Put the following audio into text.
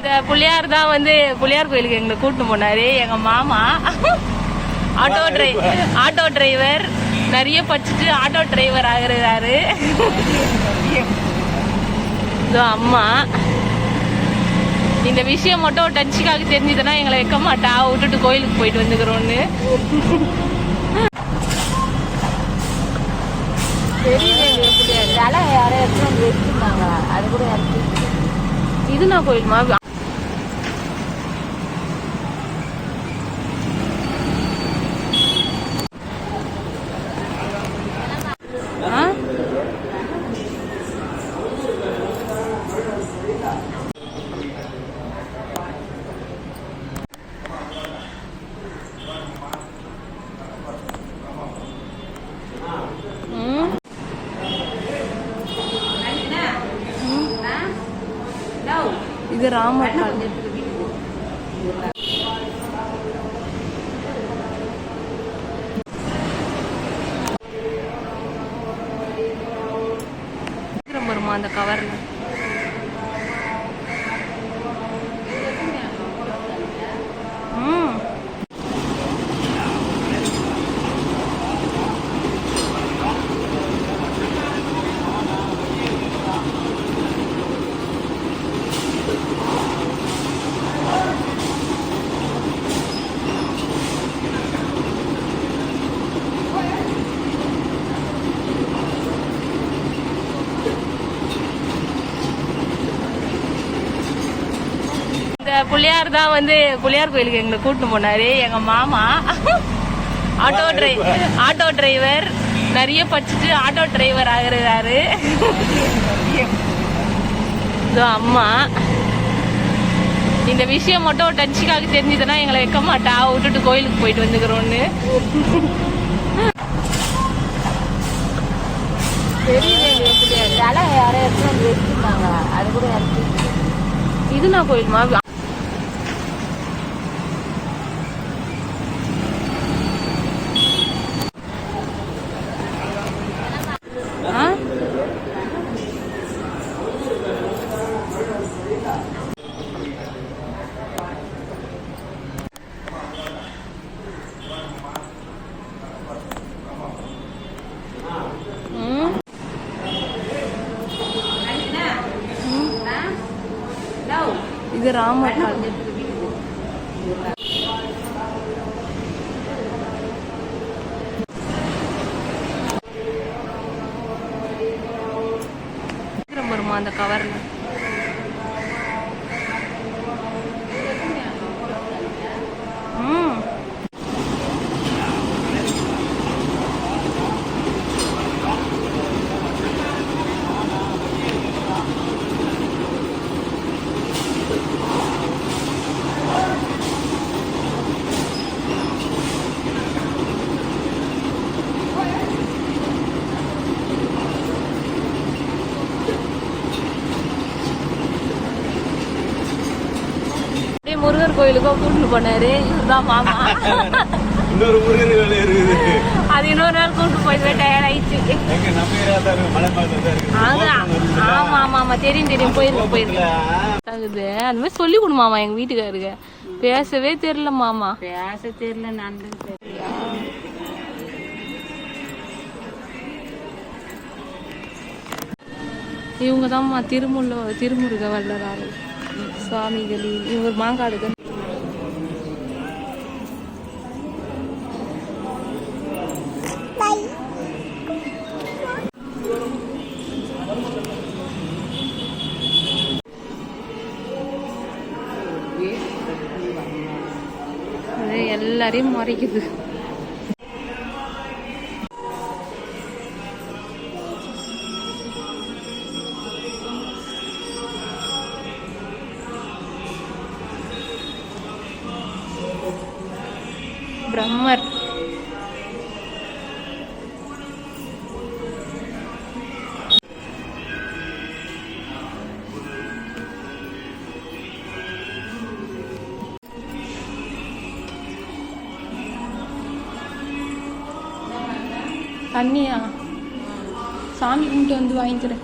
இந்த புள்ளியார் தான் புள்ளியார் கோயிலுக்கு எங்களை கூட்டிட்டு போனாரு எங்க மாமா. ஆட்டோ டிரைவர் நிறைய படிச்சுட்டு ஆட்டோ டிரைவர் ஆகிறாரு. அம்மா இந்த விஷயம் மட்டும் டச்சுக்காக தெரிஞ்சதுன்னா எங்களை வைக்க மாட்டா, விட்டுட்டு கோயிலுக்கு போயிட்டு வந்துக்கிறோன்னு. இது நான் கோயிலுமா இது ராமர் வருமா அந்த கவர்ல. புள்ளியார் தான் புள்ளியார் கோயிலுக்கு எங்களை கூட்டிட்டு போனாரு எங்க மாமா. ஆட்டோ டிரைவர் நிறைய படிச்சுட்டு ஆட்டோ டிரைவர் ஆகிறாரு. அம்மா இந்த விஷயம் மட்டும் டச்சுக்காக தெரிஞ்சதுன்னா எங்களை வைக்க மாட்டா, விட்டுட்டு கோயிலுக்கு போயிட்டு வந்துக்கிறோன்னு. இது நான் கோயிலுமா இது ராமர் வருமா அந்த கவர்ல. முருகர் கோயிலுக்கும் கூட்டிட்டு போனாரு இவர்தான் மாமா. இன்னொரு முருகர் வேலை இருக்குது, அது இன்னொரு நாள் கூட்டிட்டு போயிட்டு டயர்ட் ஆயிடுச்சு. ஆமா ஆமா ஆமா தெரியும் போயிருக்கேன். அந்த மாதிரி சொல்லி கொடுமாமா எங்க வீட்டுக்காருக்கு. பேசவே தெரியல மாமா, பேச தெரியல. நன்றி தெரியல. இவங்க தான்மா திருமுருக வள்ளலாறு சுவாமிகள். இவங்க மாங்காடு எல்லாரையும் மறைக்குது. பிரம்மர் தண்ணியா சாமி கும்பிட்டு வந்து வாங்கிக்கிறேன்.